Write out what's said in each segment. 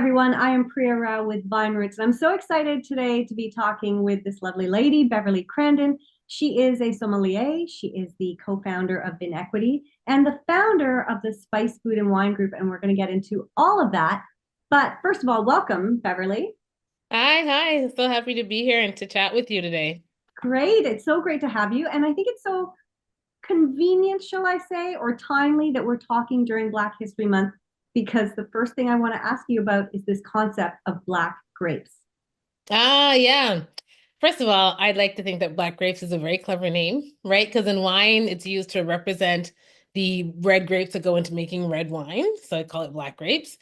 everyone. I am Priya with Vine Roots. I'm so excited today to be talking with this lovely lady, Beverly Crandon. She is a sommelier. She is the co-founder of Vinequity and the founder of the Spice Food and Wine Group. And we're going to get into all of that. But first of all, welcome, Beverly. Hi. So happy to be here and to chat with you today. Great. It's so great to have you. And I think it's so convenient, shall I say, or timely that we're talking during Black History Month, because the first thing I want to ask you about is this concept of Black grapes. Yeah. First of all, I'd like to think that black grapes is a very clever name, right? Because in wine, it's used to represent the red grapes that go into making red wine. So I call it black grapes.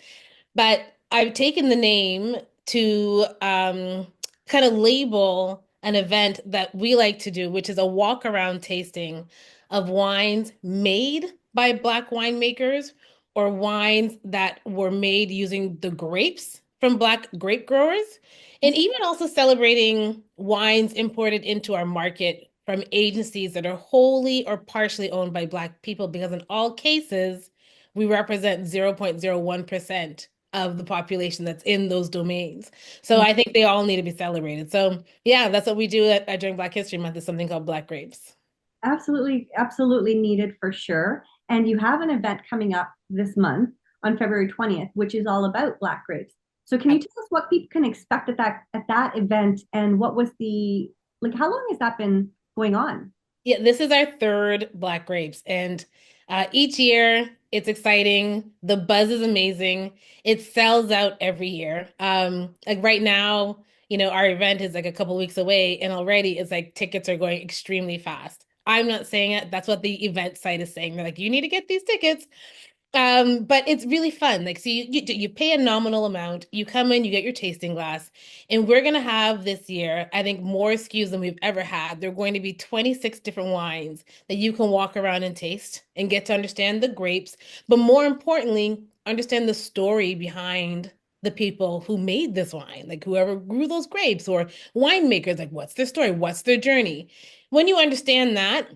But I've taken the name to kind of label an event that we like to do, which is a walk around tasting of wines made by Black winemakers or wines that were made using the grapes from Black grape growers, and even also celebrating wines imported into our market from agencies that are wholly or partially owned by Black people, because in all cases, we represent 0.01% of the population that's in those domains. So I think they all need to be celebrated. So yeah, that's what we do during Black History Month is something called Black Grapes. Absolutely, absolutely needed for sure. And you have an event coming up this month on February 20th, which is all about Black grapes. So can you tell us what people can expect at that event, and what was the like how long has that been going on? Yeah, this is our third Black Grapes, and each year it's exciting. The buzz is amazing. It sells out every year. Like right now, our event is like a couple weeks away, and already it's like tickets are going extremely fast. I'm not saying it. That's what the event site is saying. They're like, you need to get these tickets. But it's really fun. Like, so you pay a nominal amount, you come in, you get your tasting glass, and we're gonna have this year, I think, more SKUs than we've ever had. There are going to be 26 different wines that you can walk around and taste and get to understand the grapes, but more importantly, understand the story behind the people who made this wine, like whoever grew those grapes or winemakers, like what's their story, what's their journey. When you understand that,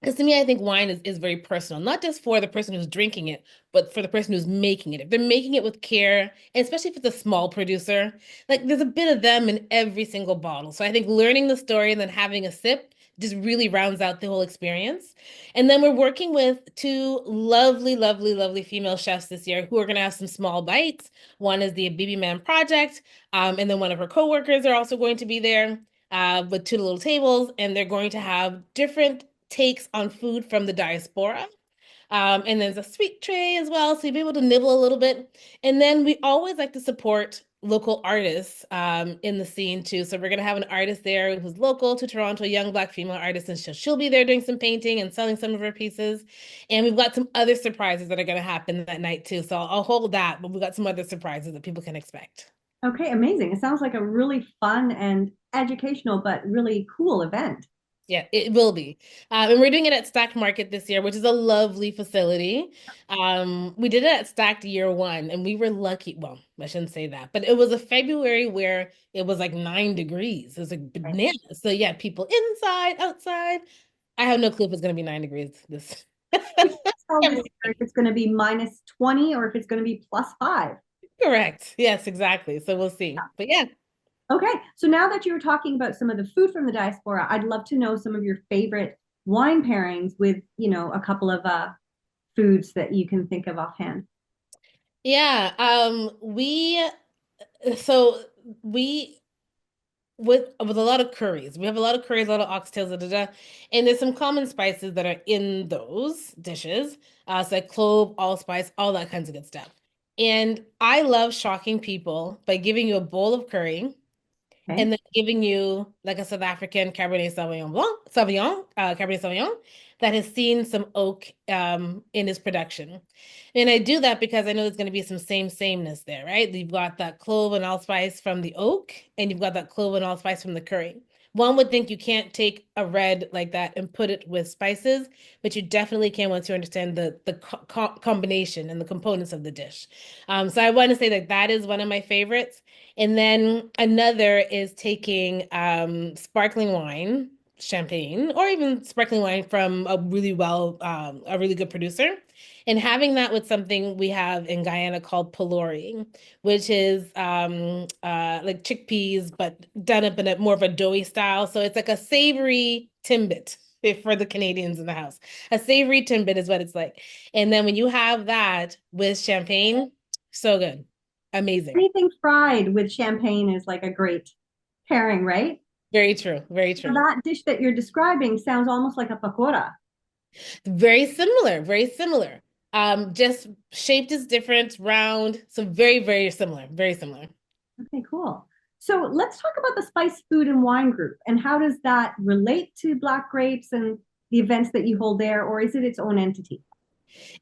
because to me, I think wine is very personal, not just for the person who's drinking it, but for the person who's making it. If they're making it with care, and especially if it's a small producer, like there's a bit of them in every single bottle. So I think learning the story and then having a sip just really rounds out the whole experience. And then we're working with two lovely, lovely, lovely female chefs this year who are going to have some small bites. One is the Bibi Man Project, and then one of her coworkers are also going to be there with two little tables, and they're going to have different takes on food from the diaspora. And there's a sweet tray as well, so you'll be able to nibble a little bit. And then we always like to support local artists in the scene too. So we're gonna have an artist there who's local to Toronto, a young Black female artist, and she'll be there doing some painting and selling some of her pieces. And we've got some other surprises that are gonna happen that night too. So I'll hold that, but we've got some other surprises that people can expect. Okay, amazing. It sounds like a really fun and educational but really cool event. Yeah, it will be. And we're doing it at Stacked Market this year, which is a lovely facility. We did it at Stacked year one, and we were lucky. Well, I shouldn't say that, but it was a February where it was like 9 degrees. It was like Right. bananas. So yeah, people inside, outside. I have no clue if it's going to be 9 degrees this. We can't tell this year if it's going to be minus 20 or if it's going to be plus 5. Correct. Yes, exactly. So we'll see. But yeah. Okay, so now that you were talking about some of the food from the diaspora, I'd love to know some of your favorite wine pairings with, a couple of foods that you can think of offhand. Yeah. So we with a lot of curries. We have a lot of curries, a lot of oxtails, da, da, da. And there's some common spices that are in those dishes. So like clove, allspice, all that kinds of good stuff. And I love shocking people by giving you a bowl of curry Okay. and then giving you like a South African Cabernet Sauvignon that has seen some oak in its production. And I do that because I know there's going to be some sameness there, right? You've got that clove and allspice from the oak, and you've got that clove and allspice from the curry. One would think you can't take a red like that and put it with spices, but you definitely can once you understand the combination and the components of the dish. So I want to say that that is one of my favorites. And then another is taking sparkling wine, champagne or even sparkling wine from a really good producer. And having that with something we have in Guyana called pilori, which is like chickpeas, but done up in a more of a doughy style. So it's like a savory timbit if for the Canadians in the house. A savory timbit is what it's like. And then when you have that with champagne, so good. Amazing. Anything fried with champagne is like a great pairing, right? Very true. Very So true. that dish that you're describing sounds almost like a pakora. Very similar, very similar. Just shaped is different, round, so very, very similar, very similar. Okay, cool. So let's talk about the Spice Food and Wine Group and how does that relate to Black Grapes and the events that you hold there, or is it its own entity?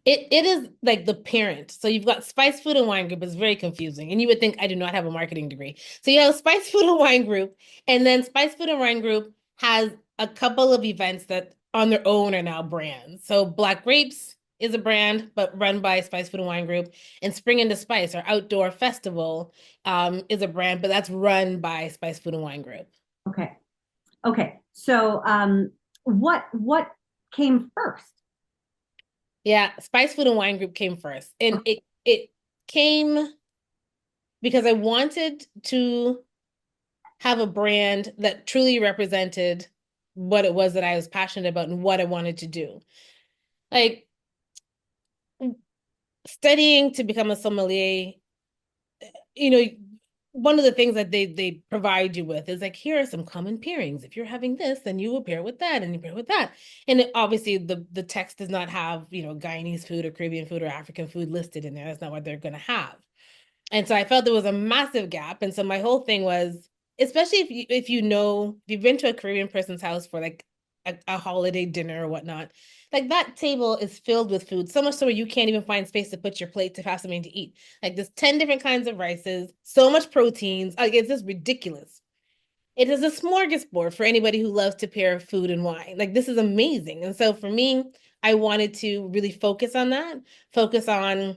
It is like the parent. So you've got Spice Food and Wine Group. It's very confusing. And you would think I do not have a marketing degree. So you have Spice Food and Wine Group, and then Spice Food and Wine Group has a couple of events that on their own are now brands. So Black Grapes is a brand, but run by Spice Food and Wine Group. And Spring into Spice, our outdoor festival, is a brand, but that's run by Spice Food and Wine Group. Okay. Okay. So what came first? Yeah, Spice Food and Wine Group came first. And it came because I wanted to have a brand that truly represented what it was that I was passionate about and what I wanted to do. Like studying to become a sommelier, you know, one of the things that they provide you with is like, here are some common pairings. If you're having this, then you will pair with that and you pair with that. And obviously the text does not have, Guyanese food or Caribbean food or African food listed in there. That's not what they're gonna have. And so I felt there was a massive gap. And so my whole thing was, especially if you've been to a Caribbean person's house for like a holiday dinner or whatnot, like that table is filled with food, so much so where you can't even find space to put your plate to have something to eat. Like there's 10 different kinds of rices, so much proteins. Like it's just ridiculous. It is a smorgasbord for anybody who loves to pair food and wine. Like this is amazing. And so for me, I wanted to really focus on that, focus on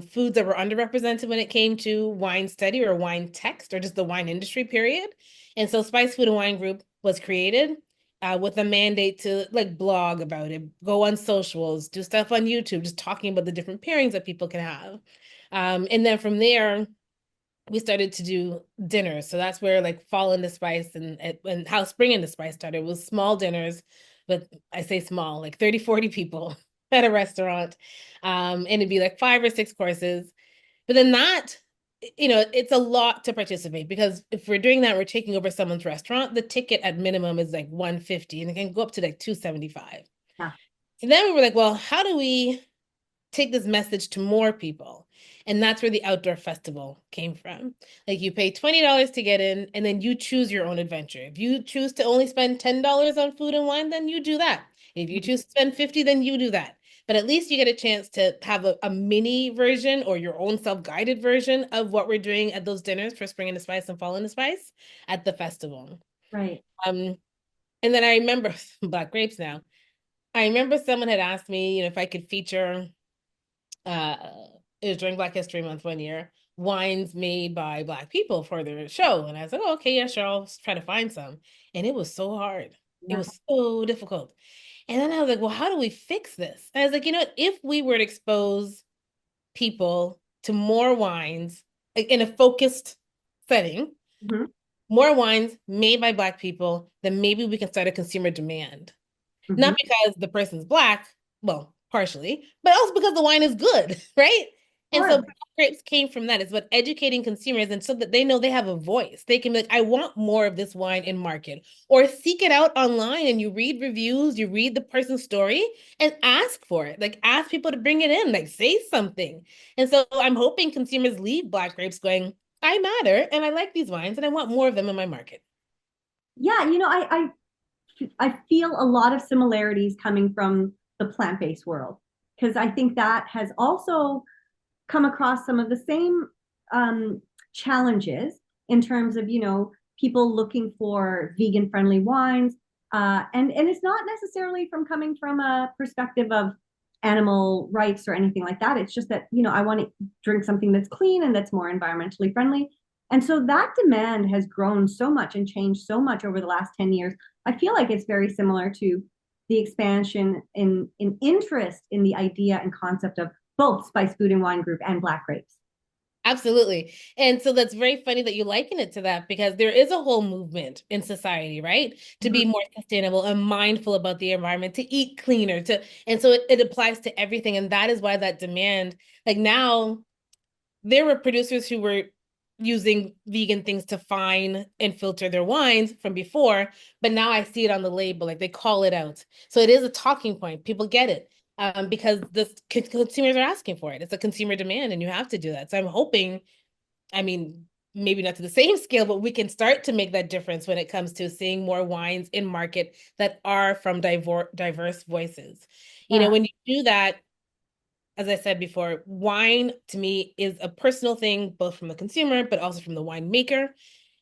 foods that were underrepresented when it came to wine study or wine text or just the wine industry, period. And so Spice Food and Wine Group was created with a mandate to like blog about it, go on socials, do stuff on YouTube, just talking about the different pairings that people can have. And then from there, we started to do dinners. So that's where like Fall into Spice and how Spring into Spice started. It was small dinners, but I say small, like 30, 40 people at a restaurant. And it'd be like 5 or 6 courses. But then that, it's a lot to participate because if we're doing that, we're taking over someone's restaurant. The ticket at minimum is like 150 and it can go up to like 275. Yeah. So then we were like, well, how do we take this message to more people? And that's where the outdoor festival came from. Like you pay $20 to get in, and then you choose your own adventure. If you choose to only spend $10 on food and wine, then you do that. If you choose to spend 50, then you do that. But at least you get a chance to have a mini version or your own self-guided version of what we're doing at those dinners for Spring into Spice and Fall into Spice at the festival. Right. Um, and then I remember Black Grapes now. I remember someone had asked me, if I could feature uh it was during Black History Month one year, wines made by Black people for their show. And I was like, oh, okay, yeah, sure, I'll try to find some. And it was so hard. It Yeah. was so difficult. And then I was like, well, how do we fix this? And I was like, what, if we were to expose people to more wines like, in a focused setting, Mhm. more wines made by Black people, then maybe we can start a consumer demand. Mhm. Not because the person's Black, well, partially, but also because the wine is good, right? And so Sure. Black Grapes came from that. It's about educating consumers and so that they know they have a voice. They can be like, I want more of this wine in market. Or seek it out online and you read reviews, you read the person's story and ask for it. Like ask people to bring it in, like say something. And so I'm hoping consumers leave Black Grapes going, I matter and I like these wines and I want more of them in my market. Yeah, I feel a lot of similarities coming from the plant-based world because I think that has also come across some of the same challenges in terms of, people looking for vegan-friendly wines. And it's not necessarily from coming from a perspective of animal rights or anything like that. It's just that, I want to drink something that's clean and that's more environmentally friendly. And so that demand has grown so much and changed so much over the last 10 years. I feel like it's very similar to the expansion in interest in the idea and concept of both Spice Food and Wine Group and Black Grapes. Absolutely. And so that's very funny that you liken it to that because there is a whole movement in society, right? To Mhm. be more sustainable and mindful about the environment, to eat cleaner, and so it applies to everything. And that is why that demand, like now, there were producers who were using vegan things to fine and filter their wines from before, but now I see it on the label, like they call it out. So it is a talking point. People get it because the consumers are asking for it. It's a consumer demand, and you have to do that. So I'm hoping, I mean, maybe not to the same scale, but we can start to make that difference when it comes to seeing more wines in market that are from diverse voices. You know, Yeah. when you do that, as I said before, wine to me is a personal thing, both from the consumer, but also from the winemaker.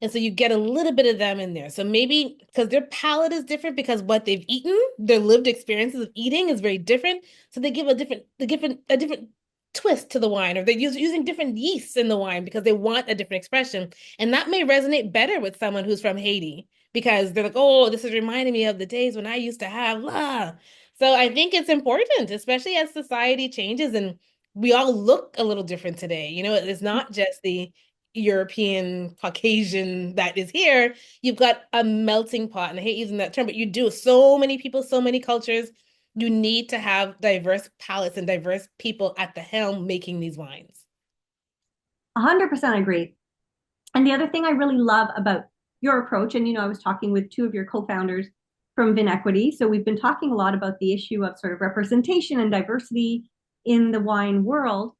And so you get a little bit of them in there. So maybe because their palate is different because what they've eaten, their lived experiences of eating is very different. So a different twist to the wine, or they're using different yeasts in the wine because they want a different expression. And that may resonate better with someone who's from Haiti because they're like, oh, this is reminding me of the days when I used to have blah. So I think it's important, especially as society changes and we all look a little different today. You know, it's not just the European Caucasian that is here. You've got a melting pot, and I hate using that term, but you do so many people, so many cultures. You need to have diverse palates and diverse people at the helm making these wines. 100% agree. And the other thing I really love about your approach, and I was talking with two of your co-founders from Vinequity. So we've been talking a lot about the issue of sort of representation and diversity in the wine world,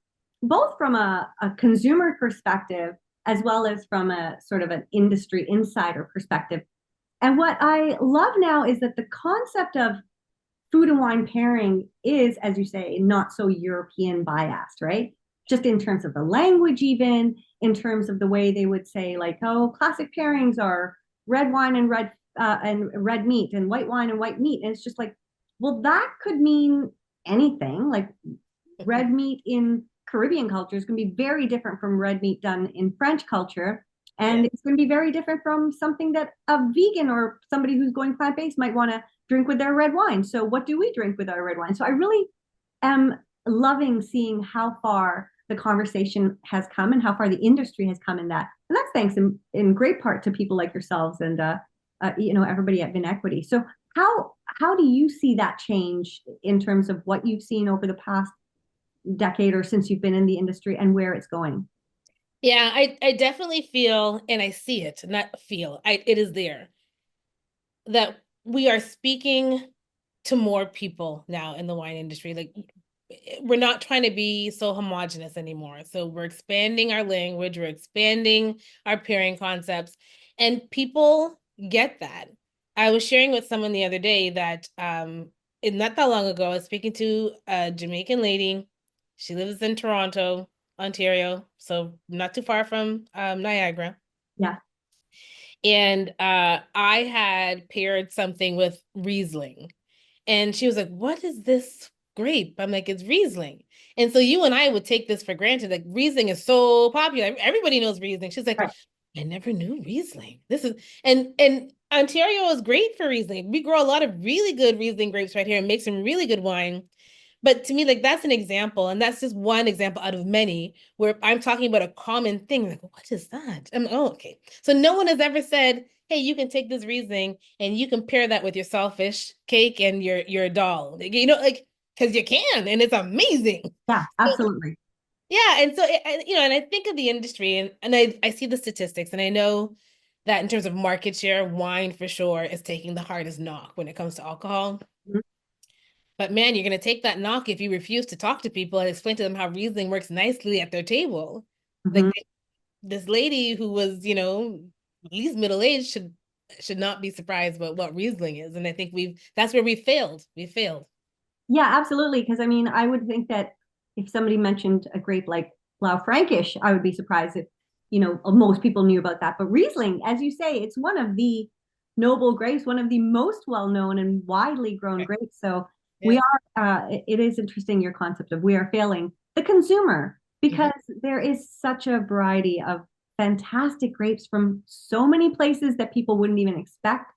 both from a consumer perspective as well as from a sort of an industry insider perspective. And what I love now is that the concept of food and wine pairing is, as you say, not so European biased, right? Just in terms of the language, even in terms of the way they would say, like, oh, classic pairings are red wine and red meat, and white wine and white meat. And it's just like, well, that could mean anything. Like red meat in Caribbean culture is going to be very different from red meat done in French culture. Yeah. And it's going to be very different from something that a vegan or somebody who's going plant based might want to drink with their red wine. So, what do we drink with our red wine? So, I really am loving seeing how far the conversation has come and how far the industry has come in that. And that's thanks in great part to people like yourselves and everybody at Vinequity. So, how do you see that change in terms of what you've seen over the past decade or since you've been in the industry and where it's going? Yeah, I definitely feel and I see it, not feel. It is there that we are speaking to more people now in the wine industry. Like we're not trying to be so homogenous anymore. So we're expanding our language, we're expanding our pairing concepts, and people get that. I was sharing with someone the other day that not that long ago, I was speaking to a Jamaican lady. She lives in Toronto, Ontario, so not too far from Niagara. Yeah. And I had paired something with Riesling. And she was like, "What is this grape?" I'm like, "It's Riesling." And so you and I would take this for granted. Like Riesling is so popular. Everybody knows Riesling. She's like, Right. "I never knew Riesling. This is and Ontario is great for Riesling. We grow a lot of really good Riesling grapes right here and make some really good wine. But to me, like that's an example, and that's just one example out of many where I'm talking about a common thing. Like, what is that? Oh, okay. So no one has ever said, "Hey, you can take this Riesling and you can pair that with your saltfish cake and your dal." Like because you can, and it's amazing. Yeah, absolutely. Yeah, and so and I think of the industry, and I see the statistics, and I know that in terms of market share, wine for sure is taking the hardest knock when it comes to alcohol. Mhm. But man, you're going to take that knock if you refuse to talk to people and explain to them how Riesling works nicely at their table. Mhm. Like this lady who was, at least middle aged should not be surprised about what Riesling is. And I think that's where we failed. We failed. Yeah, absolutely. Because I mean, I would think that if somebody mentioned a grape like Blaufränkisch, I would be surprised if, most people knew about that. But Riesling, as you say, it's one of the noble grapes, one of the most well-known and widely grown grapes. So we Yeah. it is interesting your concept of we are failing the consumer Mhm. because there is such a variety of fantastic grapes from so many places that people wouldn't even expect.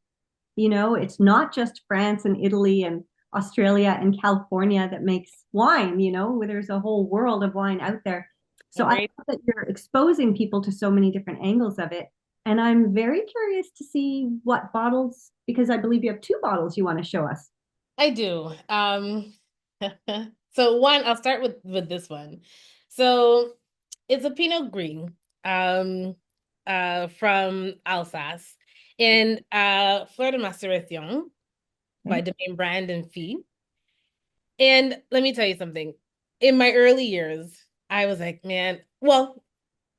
It's not just France and Italy and Australia and California that makes wine, where there's a whole world of wine out there. So I Agreed. love that you're exposing people to so many different angles of it. And I'm very curious to see what bottles, because I believe you have two bottles you want to show us. I do. So one, I'll start with this one. So it's a Pinot Green, um, from Alsace in Fleur de Macération by Okay. Domaine Brand and Fee. And let me tell you something. In my early years, I was like, man, well,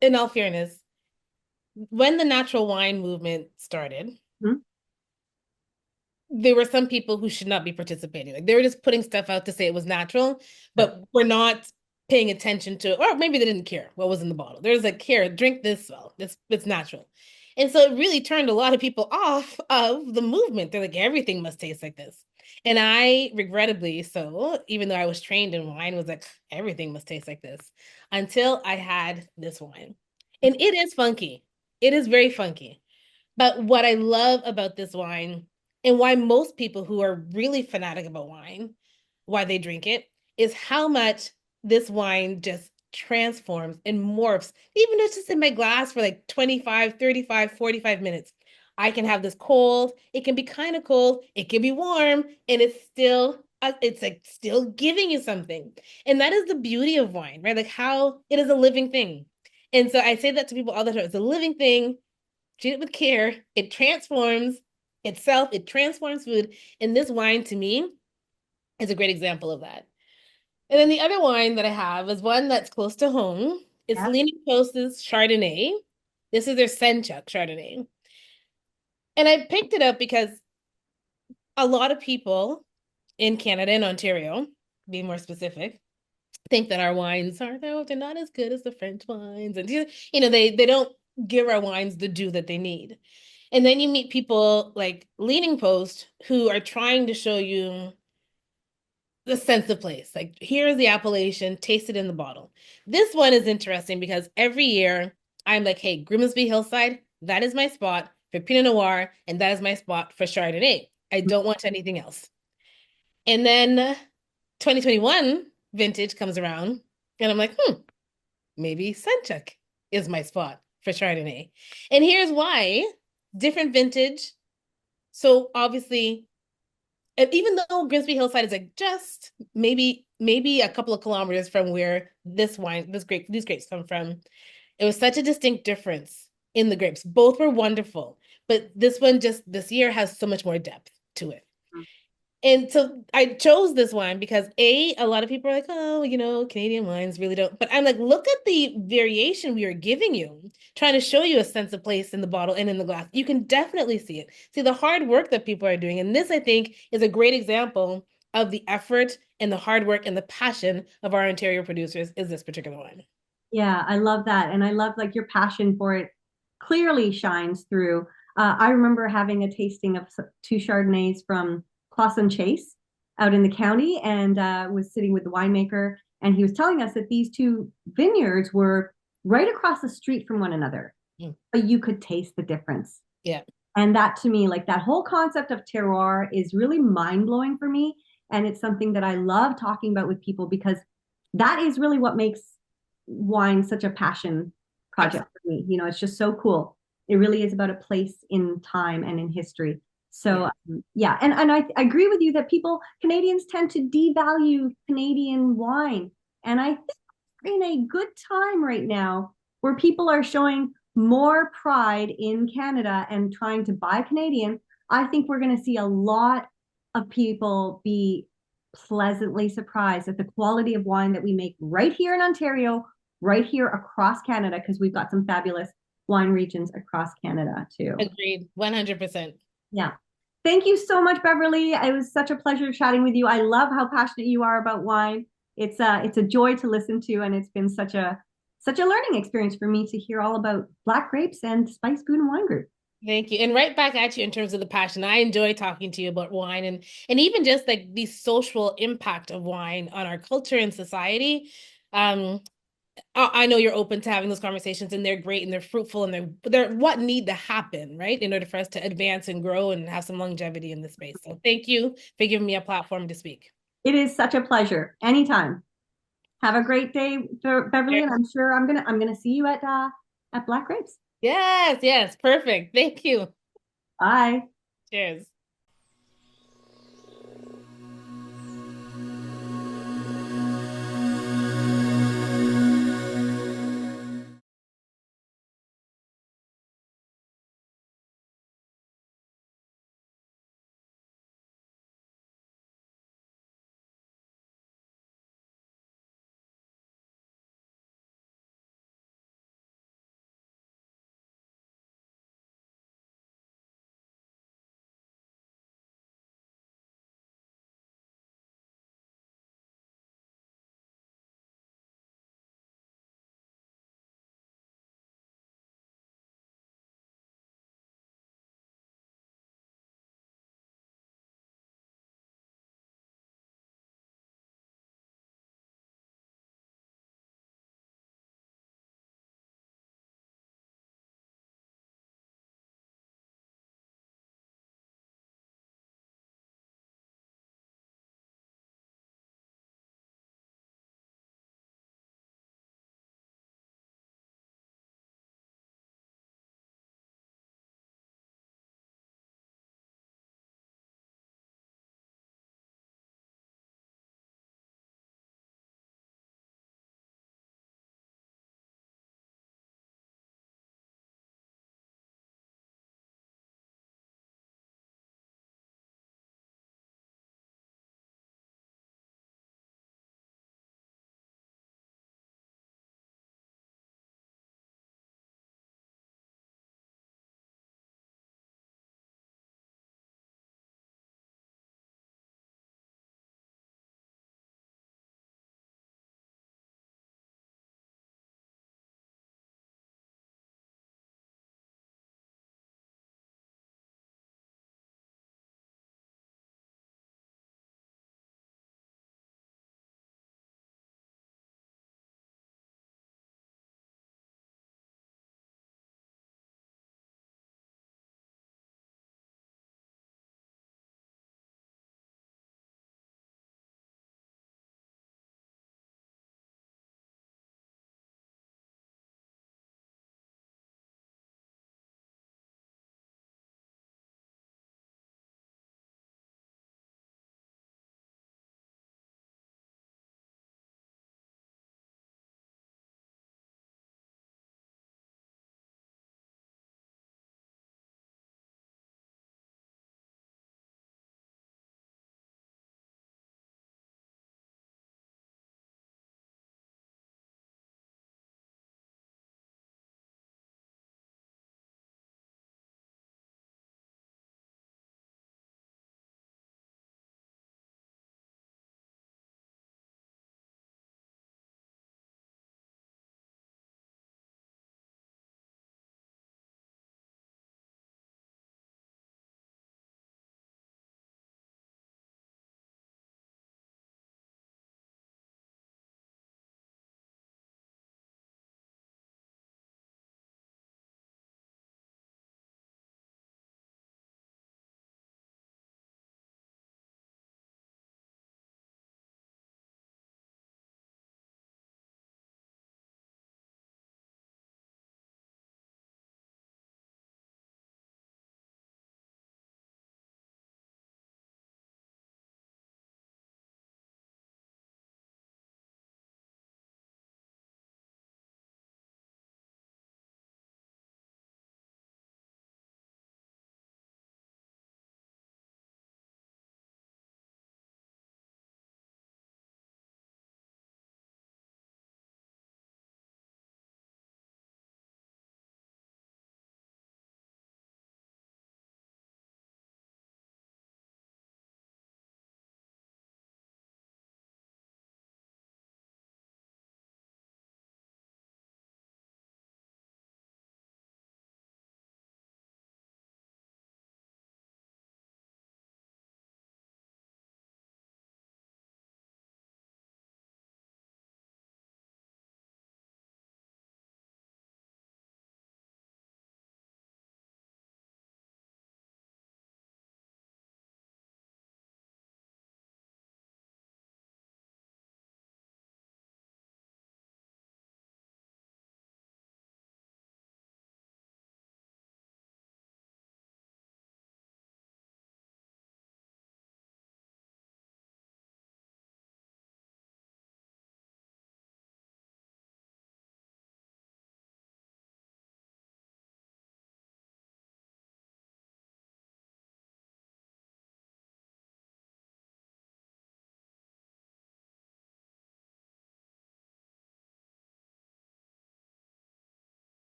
in all fairness, when the natural wine movement started, Mhm. there were some people who should not be participating. Like they were just putting stuff out to say it was natural, but we're not paying attention to, or maybe they didn't care what was in the bottle. There's like, here, drink this. Well, it's natural. And so it really turned a lot of people off of the movement. They're like, everything must taste like this. And I, regrettably so, even though I was trained in wine, was like, everything must taste like this until I had this wine. And it is funky. It is very funky. But what I love about this wine and why most people who are really fanatic about wine, why they drink it, is how much this wine just transforms and morphs. Even though it's just in my glass for like 25, 35, 45 minutes. I can have this cold. It can be kind of cold. It can be warm. And it's like still giving you something. And that is the beauty of wine, right? Like how it is a living thing. And so I say that to people all the time. It's a living thing. Treat it with care. It transforms itself. It transforms food. And this wine to me is a great example of that. And then the other wine that I have is one that's close to home. It's Yeah. Leaning Coast's Chardonnay. This is their Senchuk Chardonnay. And I picked it up because a lot of people in Canada and Ontario, be more specific, think that our wines are no, they're not as good as the French wines. And they don't give our wines the due that they need. And then you meet people like Leaning Post who are trying to show you the sense of place. Like, here's the appellation, taste it in the bottle. This one is interesting because every year I'm like, hey, Grimsby Hillside, that is my spot for Pinot Noir, and that is my spot for Chardonnay. I don't want anything else. And then 2021 vintage comes around, and I'm like, maybe Senchuk is my spot for Chardonnay. And here's why. Different vintage. So obviously, and even though Grimsby Hillside is like just maybe a couple of kilometers from where these grapes come from, it was such a distinct difference in the grapes. Both were wonderful, but this one just this year has so much more depth to it. And so I chose this wine because a lot of people are like, oh, Canadian wines really don't. But I'm like, look at the variation we are giving you, trying to show you a sense of place in the bottle and in the glass. You can definitely see it. See the hard work that people are doing. And this, I think, is a great example of the effort and the hard work and the passion of our Ontario producers is this particular wine. Yeah, I love that. And I love like your passion for it clearly shines through. I remember having a tasting of two Chardonnays from Clausen Chase out in the county and was sitting with the winemaker. And he was telling us that these two vineyards were right across the street from one another, Mm. but you could taste the difference. Yeah, And that to me, like that whole concept of terroir is really mind blowing for me. And it's something that I love talking about with people because that is really what makes wine such a passion project absolutely. for me. It's just so cool. It really is about a place in time and in history. So Yeah. yeah, and I agree with you that Canadians tend to devalue Canadian wine. And I think we're in a good time right now where people are showing more pride in Canada and trying to buy Canadian. I think we're going to see a lot of people be pleasantly surprised at the quality of wine that we make right here in Ontario, right here across Canada, because we've got some fabulous wine regions across Canada too. Agreed. 100%. Yeah. Thank you so much, Beverly. It was such a pleasure chatting with you. I love how passionate you are about wine. It's a joy to listen to, and it's been such a learning experience for me to hear all about Black Grapes and Spice Food and Wine Group. Thank you. And right back at you in terms of the passion. I enjoy talking to you about wine and even just like the social impact of wine on our culture and society. Um, I know you're open to having those conversations, and they're great and they're fruitful and they're what need to happen, right? In order for us to advance and grow and have some longevity in this space. So thank you for giving me a platform to speak. It is such a pleasure. Anytime. Have a great day, Beverly, and I'm sure I'm gonna see you at Black Grapes. Yes, yes, perfect. Thank you. Bye. Cheers.